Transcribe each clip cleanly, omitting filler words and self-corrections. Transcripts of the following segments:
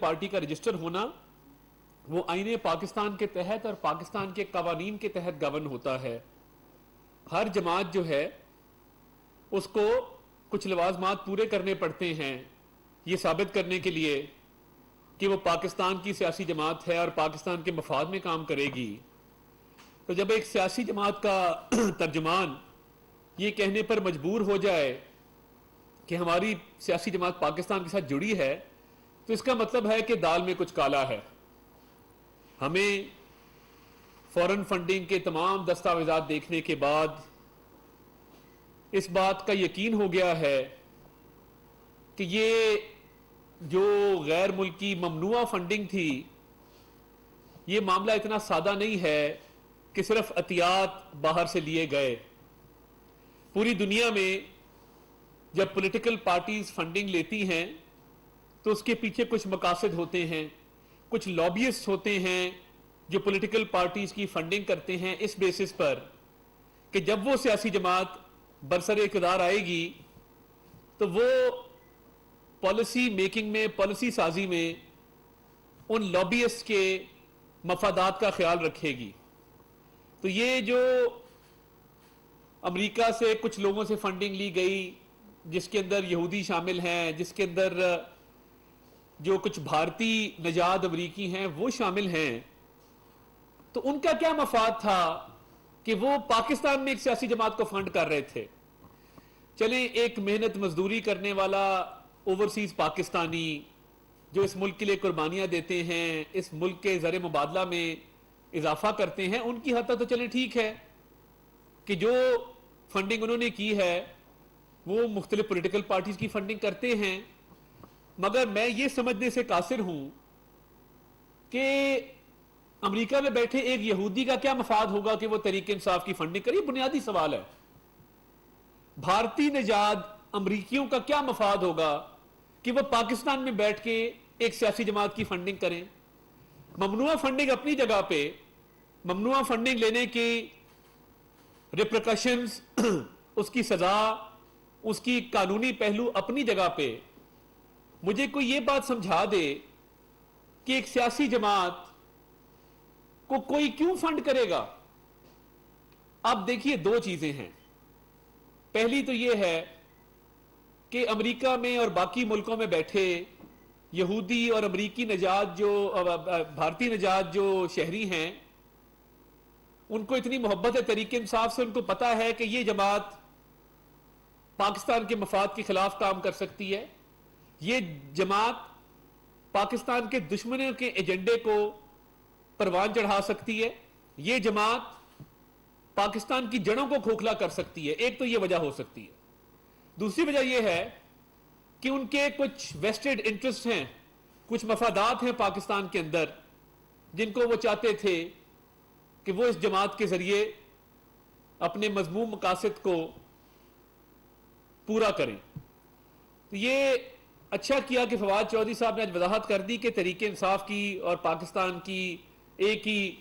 Party کا register ہونا وہ آئین پاکستان کے تحت اور پاکستان کے قوانین کے تحت گورن ہوتا ہے. ہر جماعت جو ہے اس کو کچھ لوازمات پورے کرنے پڑتے ہیں یہ ثابت کرنے کے لیے کہ وہ پاکستان کی سیاسی جماعت ہے اور پاکستان کے مفاد میں کام کرے گی. تو جب ایک سیاسی جماعت کا ترجمان یہ کہنے پر مجبور ہو جائے کہ ہماری سیاسی جماعت پاکستان کے ساتھ جڑی ہے تو اس کا مطلب ہے کہ دال میں کچھ کالا ہے. ہمیں فورن فنڈنگ کے تمام دستاویزات دیکھنے کے بعد اس بات کا یقین ہو گیا ہے کہ یہ جو غیر ملکی ممنوعہ فنڈنگ تھی یہ معاملہ اتنا سادہ نہیں ہے کہ صرف عطیات باہر سے لیے گئے. پوری دنیا میں جب پولیٹیکل پارٹیز فنڈنگ لیتی ہیں تو اس کے پیچھے کچھ مقاصد ہوتے ہیں, کچھ لابیسٹ ہوتے ہیں جو پولیٹیکل پارٹیز کی فنڈنگ کرتے ہیں اس بیسس پر کہ جب وہ سیاسی جماعت برسر اقتدار آئے گی تو وہ پالیسی میکنگ میں, پالیسی سازی میں ان لابیسٹ کے مفادات کا خیال رکھے گی. تو یہ جو امریکہ سے کچھ لوگوں سے فنڈنگ لی گئی جس کے اندر یہودی شامل ہیں, جس کے اندر جو کچھ بھارتی نژاد امریکی ہیں وہ شامل ہیں, تو ان کا کیا مفاد تھا کہ وہ پاکستان میں ایک سیاسی جماعت کو فنڈ کر رہے تھے. چلیں ایک محنت مزدوری کرنے والا اوورسیز پاکستانی جو اس ملک کے لیے قربانیاں دیتے ہیں, اس ملک کے زر مبادلہ میں اضافہ کرتے ہیں, ان کی حد تک تو چلیں ٹھیک ہے کہ جو فنڈنگ انہوں نے کی ہے وہ مختلف پولیٹیکل پارٹیز کی فنڈنگ کرتے ہیں. مگر میں یہ سمجھنے سے قاصر ہوں کہ امریکہ میں بیٹھے ایک یہودی کا کیا مفاد ہوگا کہ وہ تحریک انصاف کی فنڈنگ کرے. بنیادی سوال ہے. بھارتی نژاد امریکیوں کا کیا مفاد ہوگا کہ وہ پاکستان میں بیٹھ کے ایک سیاسی جماعت کی فنڈنگ کریں. ممنوعہ فنڈنگ اپنی جگہ پہ, ممنوعہ فنڈنگ لینے کی ریپریکشنز, اس کی سزا, اس کی قانونی پہلو اپنی جگہ پہ. مجھے کوئی یہ بات سمجھا دے کہ ایک سیاسی جماعت کو کوئی کیوں فنڈ کرے گا. اب دیکھیے دو چیزیں ہیں. پہلی تو یہ ہے کہ امریکہ میں اور باقی ملکوں میں بیٹھے یہودی اور امریکی نژاد جو بھارتی نژاد جو شہری ہیں ان کو اتنی محبت ہے تحریک انصاف سے, ان کو پتا ہے کہ یہ جماعت پاکستان کے مفاد کے خلاف کام کر سکتی ہے, یہ جماعت پاکستان کے دشمنوں کے ایجنڈے کو پروان چڑھا سکتی ہے, یہ جماعت پاکستان کی جڑوں کو کھوکھلا کر سکتی ہے. ایک تو یہ وجہ ہو سکتی ہے. دوسری وجہ یہ ہے کہ ان کے کچھ ویسٹڈ انٹرسٹ ہیں, کچھ مفادات ہیں پاکستان کے اندر جن کو وہ چاہتے تھے کہ وہ اس جماعت کے ذریعے اپنے مذموم مقاصد کو پورا کریں. تو یہ اچھا کیا کہ فواد چودھری صاحب نے آج وضاحت کر دی کہ تحریک انصاف کی اور پاکستان کی ایک ہی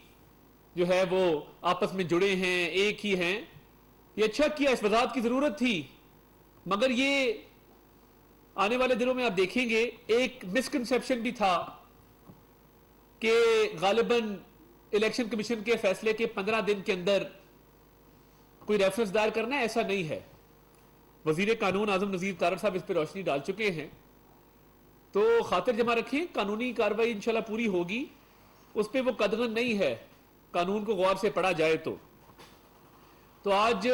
جو ہے وہ آپس میں جڑے ہیں, ایک ہی ہیں. یہ اچھا کیا, اس وضاحت کی ضرورت تھی. مگر یہ آنے والے دنوں میں آپ دیکھیں گے ایک مسکنسیپشن بھی تھا کہ غالباً الیکشن کمیشن کے فیصلے کے 15 دن کے اندر کوئی ریفرنس دائر کرنا ہے. ایسا نہیں ہے. وزیر قانون اعظم نذیر تارڑ صاحب اس پہ روشنی ڈال چکے ہیں, تو خاطر جمع رکھیں, قانونی کارروائی انشاءاللہ پوری ہوگی. اس پہ وہ قدغن نہیں ہے, قانون کو غور سے پڑھا جائے تو آج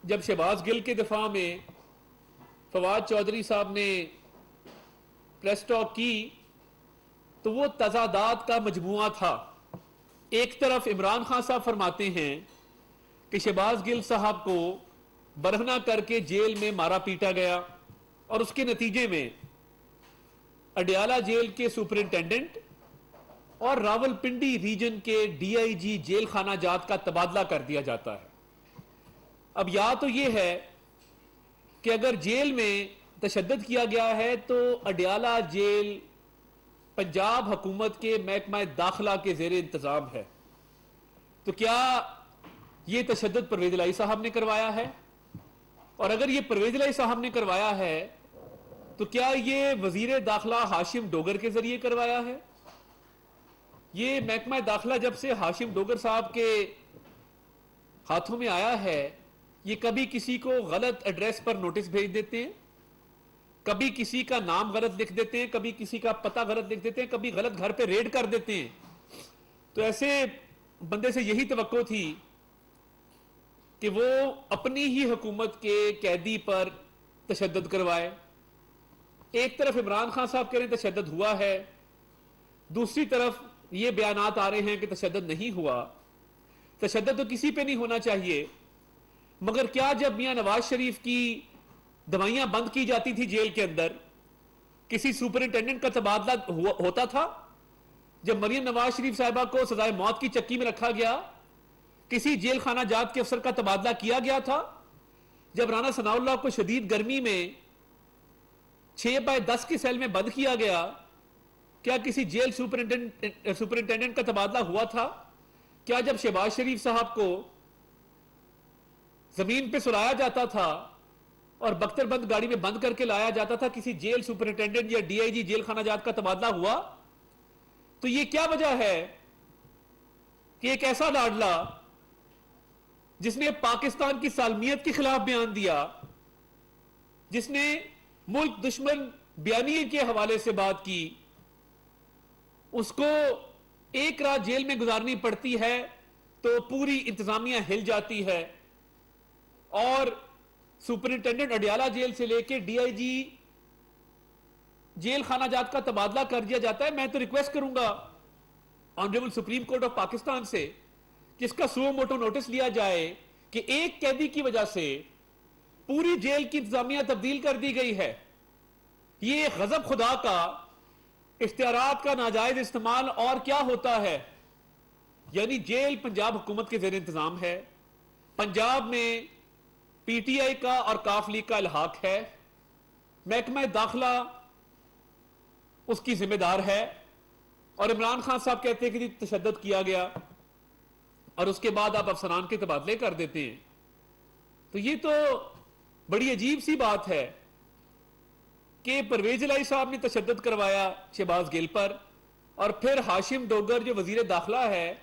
جب شہباز گل کے دفاع میں فواد چودھری صاحب نے پریس ٹاک کی تو وہ تضادات کا مجموعہ تھا. ایک طرف عمران خان صاحب فرماتے ہیں کہ شہباز گل صاحب کو برہنہ کر کے جیل میں مارا پیٹا گیا اور اس کے نتیجے میں اڈیالہ جیل کے سپرنٹینڈنٹ اور راول پنڈی ریجن کے ڈی آئی جی جیل خانہ جات کا تبادلہ کر دیا جاتا ہے. اب یا تو یہ ہے کہ اگر جیل میں تشدد کیا گیا ہے تو اڈیالہ جیل پنجاب حکومت کے محکمہ داخلہ کے زیر انتظام ہے, تو کیا یہ تشدد پرویز الہی صاحب نے کروایا ہے؟ اور اگر یہ پرویز الہی صاحب نے کروایا ہے تو کیا یہ وزیر داخلہ ہاشم ڈوگر کے ذریعے کروایا ہے؟ یہ محکمہ داخلہ جب سے ہاشم ڈوگر صاحب کے ہاتھوں میں آیا ہے، یہ کبھی کسی کو غلط ایڈریس پر نوٹس بھیج دیتے ہیں، کبھی کسی کا نام غلط لکھ دیتے ہیں، کبھی کسی کا پتہ غلط لکھ دیتے ہیں، کبھی غلط گھر پہ ریڈ کر دیتے ہیں. تو ایسے بندے سے یہی توقع تھی کہ وہ اپنی ہی حکومت کے قیدی پر تشدد کروائے. ایک طرف عمران خان صاحب کہہ رہے ہیں تشدد ہوا ہے، دوسری طرف یہ بیانات آ رہے ہیں کہ تشدد نہیں ہوا. تشدد تو کسی پہ نہیں ہونا چاہیے، مگر کیا جب میاں نواز شریف کی دوائیاں بند کی جاتی تھی جیل کے اندر، کسی سپرنٹینڈنٹ کا تبادلہ ہوتا تھا؟ جب مریم نواز شریف صاحبہ کو سزائے موت کی چکی میں رکھا گیا، کسی جیل خانہ جات کے افسر کا تبادلہ کیا گیا تھا؟ جب رانا ثناء اللہ کو شدید گرمی میں 6/10 کی سیل میں بند کیا گیا، کیا کسی جیل سپرنٹینڈنٹ کا تبادلہ ہوا تھا؟ کیا جب شہباز شریف صاحب کو زمین پہ سلایا جاتا تھا اور بختر بند گاڑی میں بند کر کے لایا جاتا تھا، کسی جیل سپرنٹینڈنٹ یا ڈی آئی جی جیل خانہ جات کا تبادلہ ہوا؟ تو یہ کیا وجہ ہے کہ ایک ایسا لاڈلا جس نے پاکستان کی سالمیت کے خلاف بیان دیا، جس نے ملک دشمن بیانیے کے حوالے سے بات کی، اس کو ایک رات جیل میں گزارنی پڑتی ہے تو پوری انتظامیہ ہل جاتی ہے، اور سپرنٹینڈنٹ اڈیالہ جیل سے لے کے ڈی آئی جی جیل خانہ جات کا تبادلہ کر دیا جاتا ہے. میں تو ریکویسٹ کروں گا honourable supreme court of Pakistan سے کہ اس کا سو موٹو نوٹس لیا جائے کہ ایک قیدی کی وجہ سے پوری جیل کی انتظامیہ تبدیل کر دی گئی ہے. یہ غضب خدا کا، اختیارات کا ناجائز استعمال اور کیا ہوتا ہے؟ یعنی جیل پنجاب حکومت کے زیر انتظام ہے، پنجاب میں پی ٹی آئی کا اور کاف لیگ کا الحاق ہے، محکمہ داخلہ اس کی ذمہ دار ہے، اور عمران خان صاحب کہتے ہیں کہ تشدد کیا گیا، اور اس کے بعد آپ افسران کے تبادلے کر دیتے ہیں. تو یہ تو بڑی عجیب سی بات ہے کہ پرویز الہی صاحب نے تشدد کروایا شہباز گل پر، اور پھر ہاشم ڈوگر جو وزیر داخلہ ہے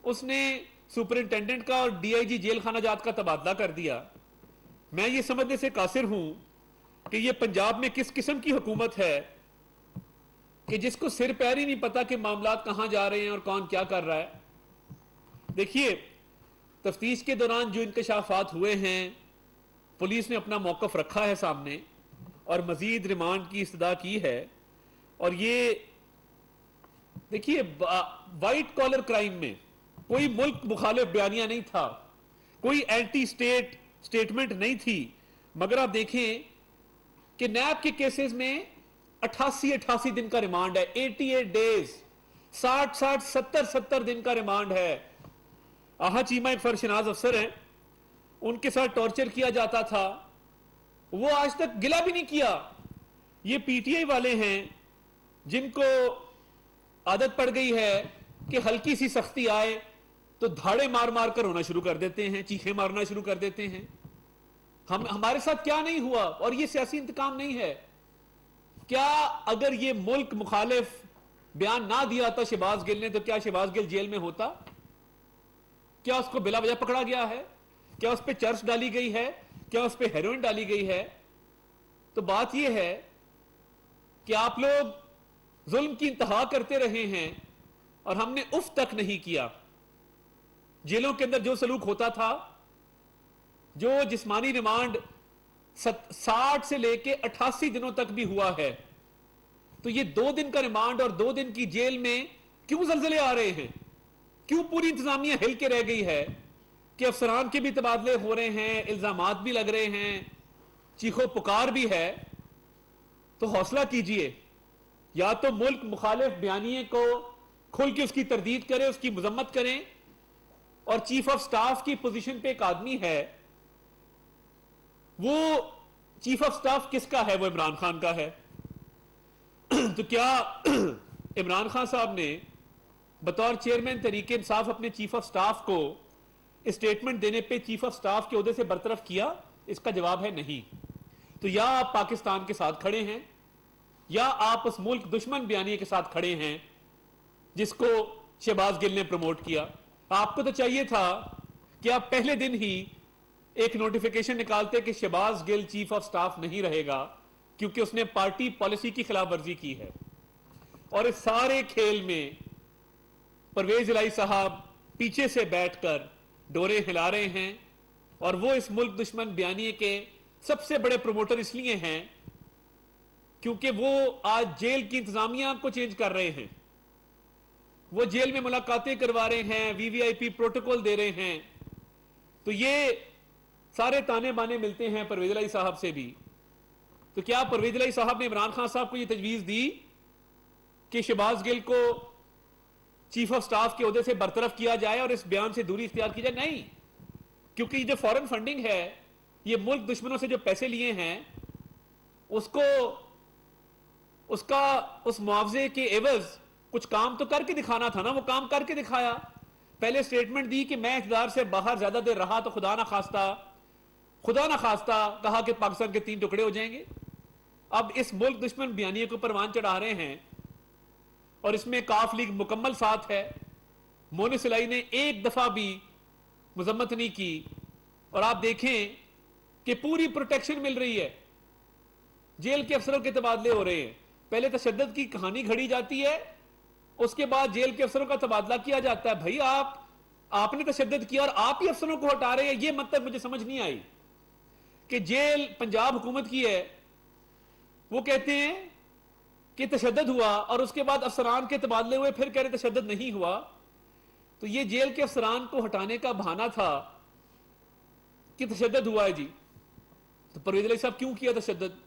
اس نے سپرنٹینڈنٹ کا اور ڈی آئی جی جیل خانہ جات کا تبادلہ کر دیا. میں یہ سمجھنے سے قاصر ہوں کہ یہ پنجاب میں کس قسم کی حکومت ہے کہ جس کو سر پیر ہی نہیں پتا کہ معاملات کہاں جا رہے ہیں اور کون کیا کر رہا ہے. دیکھیے، تفتیش کے دوران جو انکشافات ہوئے ہیں، پولیس نے اپنا موقف رکھا ہے سامنے اور مزید ریمانڈ کی استدعا کی ہے. اور یہ دیکھیے، وائٹ کالر کرائم میں کوئی ملک مخالف بیانیہ نہیں تھا، کوئی اینٹی سٹیٹمنٹ نہیں تھی، مگر آپ دیکھیں کہ نیب کے کیسز میں 88 دن کا ریمانڈ ہے، 88 ڈیز، 60 دن کا ریمانڈ ہے. آہا چیمہ ایک فرشناز افسر ہیں، ان کے ساتھ ٹارچر کیا جاتا تھا، وہ آج تک گلہ بھی نہیں کیا. یہ پی ٹی آئی والے ہیں جن کو عادت پڑ گئی ہے کہ ہلکی سی سختی آئے تو دھاڑے مار مار کر رونا شروع کر دیتے ہیں، چیخیں مارنا شروع کر دیتے ہیں. ہمارے ساتھ کیا نہیں ہوا؟ اور یہ سیاسی انتقام نہیں ہے کیا؟ اگر یہ ملک مخالف بیان نہ دیا تھا شہباز گل نے، تو کیا شہباز گل جیل میں ہوتا؟ کیا اس کو بلا وجہ پکڑا گیا ہے؟ کیا اس پہ چرس ڈالی گئی ہے؟ کیا اس پہ ہیروئن ڈالی گئی ہے؟ تو بات یہ ہے کہ آپ لوگ ظلم کی انتہا کرتے رہے ہیں اور ہم نے اف تک نہیں کیا. جیلوں کے اندر جو سلوک ہوتا تھا، جو جسمانی ریمانڈ 60 سے لے کے 88 دنوں تک بھی ہوا ہے، تو یہ 2 دن کا ریمانڈ اور 2 دن کی جیل میں کیوں زلزلے آ رہے ہیں؟ کیوں پوری انتظامیہ ہل کے رہ گئی ہے کہ افسران کے بھی تبادلے ہو رہے ہیں، الزامات بھی لگ رہے ہیں، چیخو پکار بھی ہے؟ تو حوصلہ کیجئے، یا تو ملک مخالف بیانیے کو کھل کے اس کی تردید کرے، اس کی مذمت کریں. اور چیف آف سٹاف کی پوزیشن پہ ایک آدمی ہے، وہ چیف آف سٹاف کس کا ہے؟ وہ عمران خان کا ہے. تو کیا عمران خان صاحب نے بطور چیئرمین تحریک انصاف اپنے چیف آف سٹاف کو اسٹیٹمنٹ دینے پہ چیف آف سٹاف کے عہدے سے برطرف کیا؟ اس کا جواب ہے نہیں. تو یا آپ پاکستان کے ساتھ کھڑے ہیں یا آپ اس ملک دشمن بیانیے کے ساتھ کھڑے ہیں جس کو شہباز گل نے پروموٹ کیا. آپ کو تو چاہیے تھا کہ آپ پہلے دن ہی ایک نوٹیفیکیشن نکالتے کہ شہباز گل چیف آف سٹاف نہیں رہے گا کیونکہ اس نے پارٹی پالیسی کی خلاف ورزی کی ہے. اور اس سارے کھیل میں پرویز الہی صاحب پیچھے سے بیٹھ کر ڈورے ہلا رہے ہیں اور وہ اس ملک دشمن بیانیے کے سب سے بڑے پروموٹر اس لیے ہیں کیونکہ وہ آج جیل کی انتظامیہ کو چینج کر رہے ہیں, وہ جیل میں ملاقاتیں کروا رہے ہیں, وی وی آئی پی پروٹوکول دے رہے ہیں. تو یہ سارے تانے بانے ملتے ہیں پرویز الہی صاحب سے بھی. تو کیا پرویز الہی صاحب نے عمران خان صاحب کو یہ تجویز دی کہ شہباز گل کو چیف آف سٹاف کے عہدے سے برطرف کیا جائے اور اس بیان سے دوری اختیار کی جائے؟ نہیں, کیونکہ یہ جو فورن فنڈنگ ہے, یہ ملک دشمنوں سے جو پیسے لیے ہیں اس معاوضے کے عوض کچھ کام تو کر کے دکھانا تھا نا. وہ کام کر کے دکھایا. پہلے سٹیٹمنٹ دی کہ میں اقتدار سے باہر زیادہ دیر رہا تو خدا نہ خواستہ کہا کہ پاکستان کے 3 ٹکڑے ہو جائیں گے. اب اس ملک دشمن بیانیے کو پروان چڑھا رہے ہیں اور اس میں کاف لیگ مکمل ساتھ ہے. مونس الہی نے ایک دفعہ بھی مذمت نہیں کی اور آپ دیکھیں کہ پوری پروٹیکشن مل رہی ہے. جیل کے افسروں کے تبادلے ہو رہے ہیں. پہلے تشدد کی کہانی گھڑی جاتی ہے, اس کے بعد جیل کے افسروں کا تبادلہ کیا جاتا ہے. بھائی آپ نے تشدد کیا اور آپ ہی افسروں کو ہٹا رہے ہیں. یہ مطلب مجھے سمجھ نہیں آئی کہ جیل پنجاب حکومت کی ہے, وہ کہتے ہیں کہ تشدد ہوا اور اس کے بعد افسران کے تبادلے ہوئے, پھر کہہ رہے تشدد نہیں ہوا. تو یہ جیل کے افسران کو ہٹانے کا بہانہ تھا کہ تشدد ہوا ہے. جی تو پرویز الہی صاحب کیوں کیا تشدد؟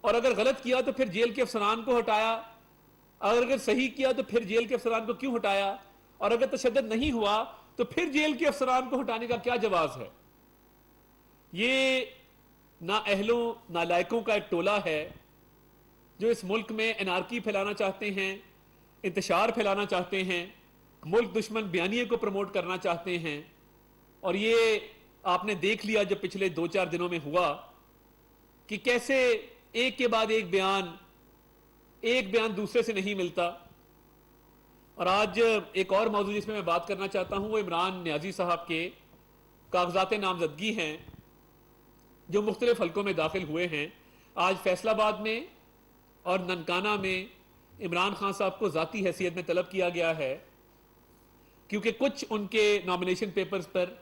اور اگر غلط کیا تو پھر جیل کے افسران کو ہٹایا, اگر صحیح کیا تو پھر جیل کے افسران کو کیوں ہٹایا؟ اور اگر تشدد نہیں ہوا تو پھر جیل کے افسران کو ہٹانے کا کیا جواز ہے؟ یہ نااہلوں نالائقوں کا ایک ٹولہ ہے جو اس ملک میں انارکی پھیلانا چاہتے ہیں, انتشار پھیلانا چاہتے ہیں, ملک دشمن بیانیے کو پروموٹ کرنا چاہتے ہیں. اور یہ آپ نے دیکھ لیا جب پچھلے 2-4 دنوں میں ہوا کہ کیسے ایک کے بعد ایک بیان دوسرے سے نہیں ملتا. اور آج ایک اور موضوع جس میں میں بات کرنا چاہتا ہوں وہ عمران نیازی صاحب کے کاغذات نامزدگی ہیں جو مختلف حلقوں میں داخل ہوئے ہیں. آج فیصل آباد میں اور ننکانہ میں عمران خان صاحب کو ذاتی حیثیت میں طلب کیا گیا ہے کیونکہ کچھ ان کے نامینیشن پیپرز پر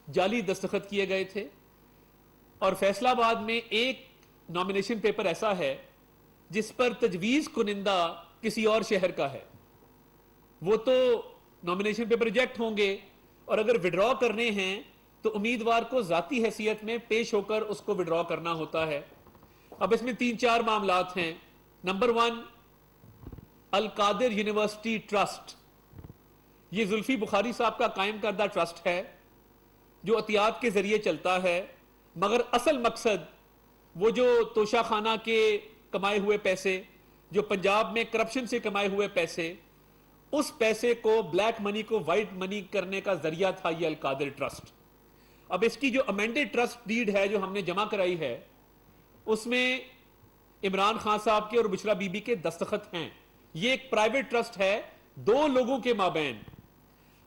جعلی دستخط کیے گئے تھے. اور فیصل آباد میں ایک نامینیشن پیپر ایسا ہے جس پر تجویز کنندہ کسی اور شہر کا ہے. وہ تو نامینیشن پیپر ریجیکٹ ہوں گے اور اگر وڈرا کرنے ہیں تو امیدوار کو ذاتی حیثیت میں پیش ہو کر اس کو وڈرا کرنا ہوتا ہے. اب اس میں 3-4 معاملات ہیں. نمبر 1, القادر یونیورسٹی ٹرسٹ. یہ زلفی بخاری صاحب کا قائم کردہ ٹرسٹ ہے جو عطیات کے ذریعے چلتا ہے, مگر اصل مقصد وہ جو توشہ خانہ کے کمائے ہوئے پیسے, جو پنجاب میں کرپشن سے کمائے ہوئے پیسے, اس پیسے کو بلیک منی کو وائٹ منی کرنے کا ذریعہ تھا یہ القادر ٹرسٹ. اب اس کی جو امینڈڈ ٹرسٹ ڈیڈ ہے جو ہم نے جمع کرائی ہے اس میں عمران خان صاحب کے اور بشرا بی بی کے دستخط ہیں. یہ ایک پرائیویٹ ٹرسٹ ہے 2 لوگوں کے مابین.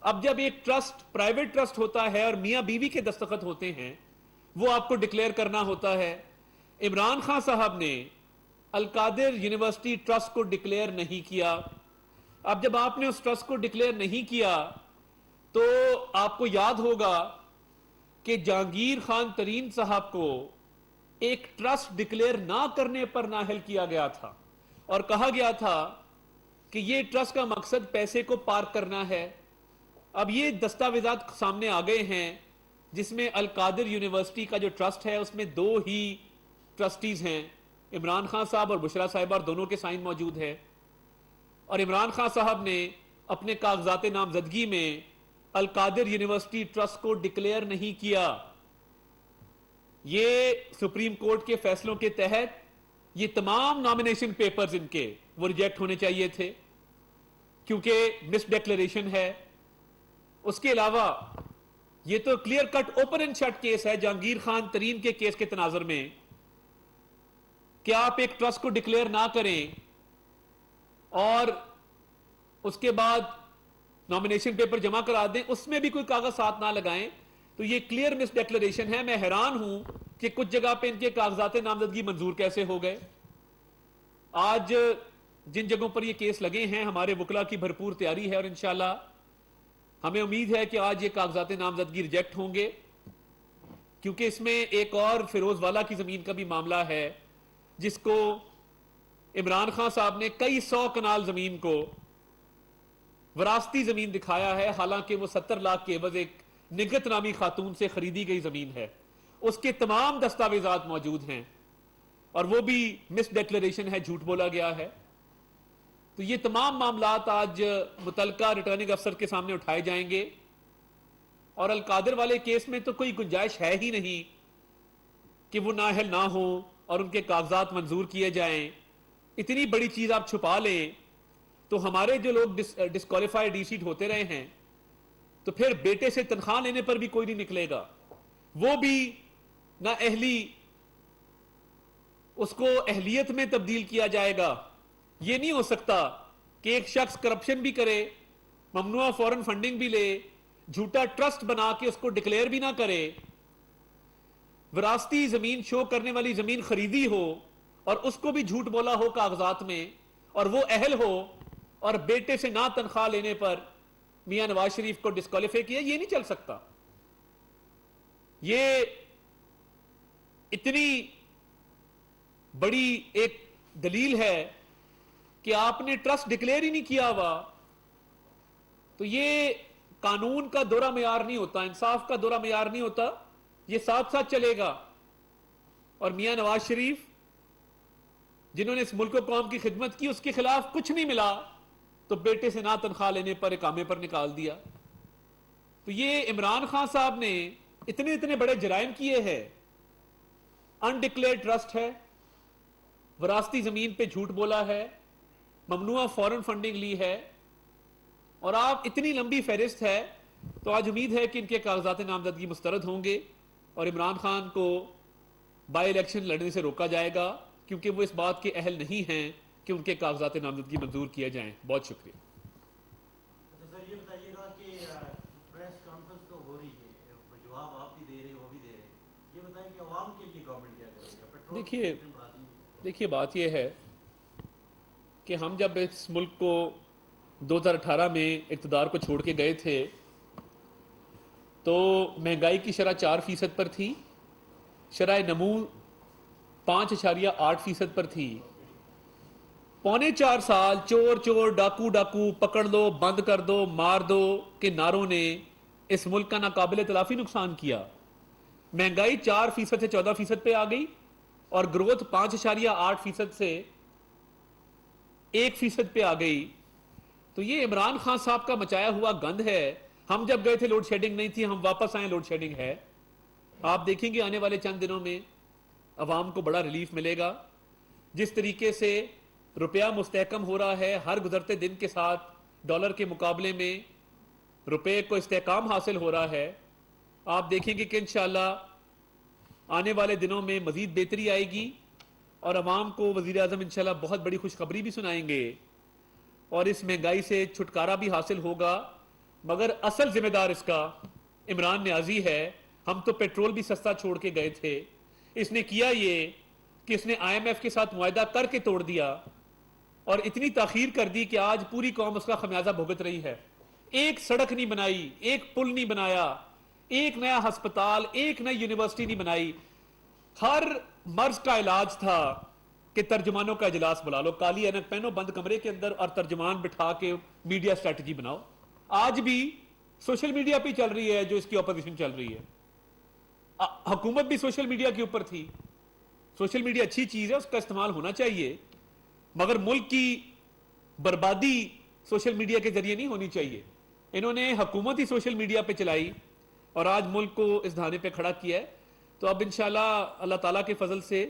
اب جب ایک ٹرسٹ پرائیویٹ ٹرسٹ ہوتا ہے اور میاں بیوی کے دستخط ہوتے ہیں وہ آپ کو ڈکلیئر کرنا ہوتا ہے. عمران خان صاحب نے القادر یونیورسٹی ٹرسٹ کو ڈکلیئر نہیں کیا. اب جب آپ نے اس ٹرسٹ کو ڈکلیئر نہیں کیا تو آپ کو یاد ہوگا کہ جہانگیر خان ترین صاحب کو ایک ٹرسٹ ڈکلیئر نہ کرنے پر نااہل کیا گیا تھا اور کہا گیا تھا کہ یہ ٹرسٹ کا مقصد پیسے کو پارک کرنا ہے. اب یہ دستاویزات سامنے آ گئے ہیں جس میں القادر یونیورسٹی کا جو ٹرسٹ ہے اس میں 2 ہی ٹرسٹیز ہیں, عمران خان صاحب اور بشرا صاحبہ, اور دونوں کے سائن موجود ہے. اور عمران خان صاحب نے اپنے کاغذات نامزدگی میں القادر یونیورسٹی ٹرسٹ کو ڈکلیئر نہیں کیا. یہ سپریم کورٹ کے فیصلوں کے تحت یہ تمام نامینیشن پیپرز ان کے وہ ریجیکٹ ہونے چاہیے تھے کیونکہ مس ڈیکلریشن ہے. اس کے علاوہ یہ تو clear cut open and shut case ہے جہانگیر خان ترین کے کیس کے تناظر میں کہ آپ ایک ٹرسٹ کو ڈکلیئر نہ کریں اور اس کے بعد نامینیشن پیپر جمع کرا دیں، اس میں بھی کوئی کاغذ ساتھ نہ لگائیں، تو یہ کلیئر مس ڈیکلریشن ہے۔ میں حیران ہوں کہ کچھ جگہ پہ ان کے کاغذات نامزدگی منظور کیسے ہو گئے۔ آج جن جگہوں پر یہ کیس لگے ہیں ہمارے وکلا کی بھرپور تیاری ہے، اور انشاءاللہ ہمیں امید ہے کہ آج یہ کاغذات نامزدگی ریجیکٹ ہوں گے، کیونکہ اس میں ایک اور فیروز والا کی زمین کا بھی معاملہ ہے جس کو عمران خان صاحب نے کئی 100 کنال زمین کو وراثتی زمین دکھایا ہے، حالانکہ وہ 70 لاکھ کے عوض ایک نگت نامی خاتون سے خریدی گئی زمین ہے۔ اس کے تمام دستاویزات موجود ہیں اور وہ بھی مس ڈیکلریشن ہے، جھوٹ بولا گیا ہے۔ تو یہ تمام معاملات آج متعلقہ ریٹرننگ افسر کے سامنے اٹھائے جائیں گے، اور القادر والے کیس میں تو کوئی گنجائش ہے ہی نہیں کہ وہ نااہل نہ ہوں اور ان کے کاغذات منظور کیے جائیں۔ اتنی بڑی چیز آپ چھپا لیں تو ہمارے جو لوگ ڈسکوالیفائی ڈی سیٹ ہوتے رہے ہیں تو پھر بیٹے سے تنخواہ لینے پر بھی کوئی نہیں نکلے گا، وہ بھی نہ اہلی، اس کو اہلیت میں تبدیل کیا جائے گا۔ یہ نہیں ہو سکتا کہ ایک شخص کرپشن بھی کرے، ممنوعہ فورن فنڈنگ بھی لے، جھوٹا ٹرسٹ بنا کے اس کو ڈکلیئر بھی نہ کرے، وراثتی زمین شو کرنے والی زمین خریدی ہو اور اس کو بھی جھوٹ بولا ہو کاغذات میں، اور وہ اہل ہو اور بیٹے سے نہ تنخواہ لینے پر میاں نواز شریف کو ڈسکوالیفائی کیا۔ یہ نہیں چل سکتا۔ یہ اتنی بڑی ایک دلیل ہے کہ آپ نے ٹرسٹ ڈکلیئر ہی نہیں کیا ہوا، تو یہ قانون کا دورہ معیار نہیں ہوتا، انصاف کا دورہ معیار نہیں ہوتا، یہ ساتھ ساتھ چلے گا۔ اور میاں نواز شریف جنہوں نے اس ملک و قوم کی خدمت کی، اس کے خلاف کچھ نہیں ملا تو بیٹے سے نہ تنخواہ لینے پر اقامے پر نکال دیا۔ تو یہ عمران خان صاحب نے اتنے بڑے جرائم کیے ہیں، انڈکلیئر ٹرسٹ ہے، وراثتی زمین پہ جھوٹ بولا ہے، ممنوعہ فورن فنڈنگ لی ہے، اور آپ اتنی لمبی فہرست ہے، تو آج امید ہے کہ ان کے کاغذات نامزدگی مسترد ہوں گے اور عمران خان کو بائی الیکشن لڑنے سے روکا جائے گا، کیونکہ وہ اس بات کے اہل نہیں ہیں کہ ان کے کاغذات نامزدگی منظور کیے جائیں۔ بہت شکریہ۔ سر یہ بتائیے گا کہ پریس کانفرنس تو ہو رہی ہے، جواب آپ بھی دے رہے ہیں، وہ بھی دے رہے ہیں، یہ بتائیں کہ عوام کے لیے گورنمنٹ کیا کرے گا؟ پیٹرول دیکھیے بات یہ ہے کہ ہم جب اس ملک کو 2018 میں اقتدار کو چھوڑ کے گئے تھے تو مہنگائی کی شرح 4% پر تھی، شرح نمو 5.8% پر تھی۔ 3.25 سال چور چور ڈاکو ڈاکو پکڑ لو بند کر دو مار دو کے نعروں نے اس ملک کا ناقابل تلافی نقصان کیا۔ مہنگائی 4% سے 14% پہ آ گئی اور گروتھ 5.8% سے 1% پہ آ گئی۔ تو یہ عمران خان صاحب کا مچایا ہوا گند ہے۔ ہم جب گئے تھے لوڈ شیڈنگ نہیں تھی، ہم واپس آئے لوڈ شیڈنگ ہے۔ آپ دیکھیں گے آنے والے چند دنوں میں عوام کو بڑا ریلیف ملے گا۔ جس طریقے سے روپیہ مستحکم ہو رہا ہے، ہر گزرتے دن کے ساتھ ڈالر کے مقابلے میں روپے کو استحکام حاصل ہو رہا ہے، آپ دیکھیں گے کہ انشاءاللہ آنے والے دنوں میں مزید بہتری آئے گی اور عوام کو وزیر اعظم انشاءاللہ بہت بڑی خوشخبری بھی سنائیں گے اور اس مہنگائی سے چھٹکارا بھی حاصل ہوگا۔ مگر اصل ذمہ دار اس کا عمران نیازی ہے۔ ہم تو پیٹرول بھی سستا چھوڑ کے گئے تھے، اس نے کیا یہ کہ اس نے IMF کے ساتھ معاہدہ کر کے توڑ دیا اور اتنی تاخیر کر دی کہ آج پوری قوم اس کا خمیازہ بھگت رہی ہے۔ ایک سڑک نہیں بنائی، ایک پل نہیں بنایا، ایک نیا ہسپتال، ایک نئی یونیورسٹی نہیں بنائی۔ ہر مرض کا علاج تھا کہ ترجمانوں کا اجلاس بلا لو، کالی اینک پہنو بند کمرے کے اندر اور ترجمان بٹھا کے میڈیا اسٹریٹجی بناؤ۔ آج بھی سوشل میڈیا پہ چل رہی ہے جو اس کی اپوزیشن چل رہی ہے۔ حکومت بھی سوشل میڈیا کے اوپر تھی۔ سوشل میڈیا اچھی چیز ہے، اس کا استعمال ہونا چاہیے، مگر ملک کی بربادی سوشل میڈیا کے ذریعے نہیں ہونی چاہیے۔ انہوں نے حکومت ہی سوشل میڈیا پہ چلائی اور آج ملک کو اس دھانے پہ کھڑا کیا ہے۔ تو اب انشاءاللہ اللہ تعالیٰ کے فضل سے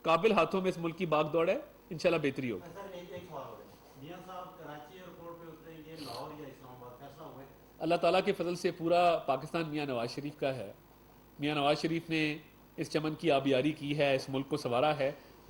قابل ہاتھوں میں اس ملک کی باغ دوڑ ہے، انشاءاللہ بہتری ہوگی۔ سر ایک سوال ہو رہا ہے، میاں صاحب کراچی ایئرپورٹ پہ اتریں گے، لاہور یا اسلام آباد، فیصلہ ہوا ہے؟ اللہ تعالیٰ کے فضل سے پورا پاکستان میاں نواز شریف کا ہے۔ میاں نواز شریف نے اس چمن کی آبیاری کی ہے، اس ملک کو سنوارا ہے۔